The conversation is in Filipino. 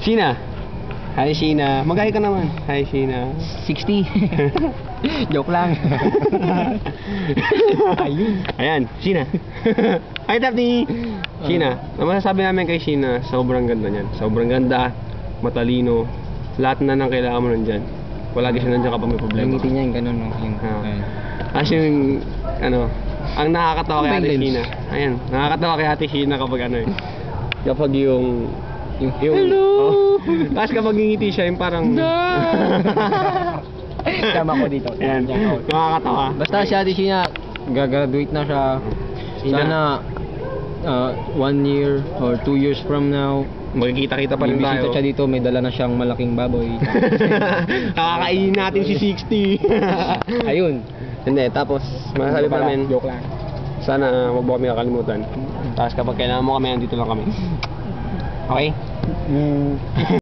Sheena. Hi, Sheena. Mag-hi ka naman. Hi, Sheena. 60. Joke lang. Ayun. Ayan, Sheena. Hi, Daphne. Sheena. Ang masasabi namin kay Sheena, sobrang ganda niyan. Sobrang ganda, matalino. Lahat na ng kailangan mo nandyan. Palagi siya nandyan kapag may problema. Yung ngiti niya yung ganun, no? Yung, Tapos yung, ang nakakatawa kay Ate Balance. Sheena. Ayan, nakakatawa kay Ate Sheena kapag kapag yung Hello! Oh. Tapos kapag ngingiti siya, yung parang... Tama ko dito. Ayan, nakakatawa. Basta si Ate Sheena, gagraduate na siya. Sana 1 year or 2 years from now, Magkikita-kita pa rin bibisita tayo. siya dito, may dala na siyang malaking baboy. Kakakainin natin si 60. Ayun. Hindi, tapos masasabi pa namin, Joke lang. sana wag mo kami kakalimutan. Tapos kapag kailangan mo kami, nandito lang kami. Okay?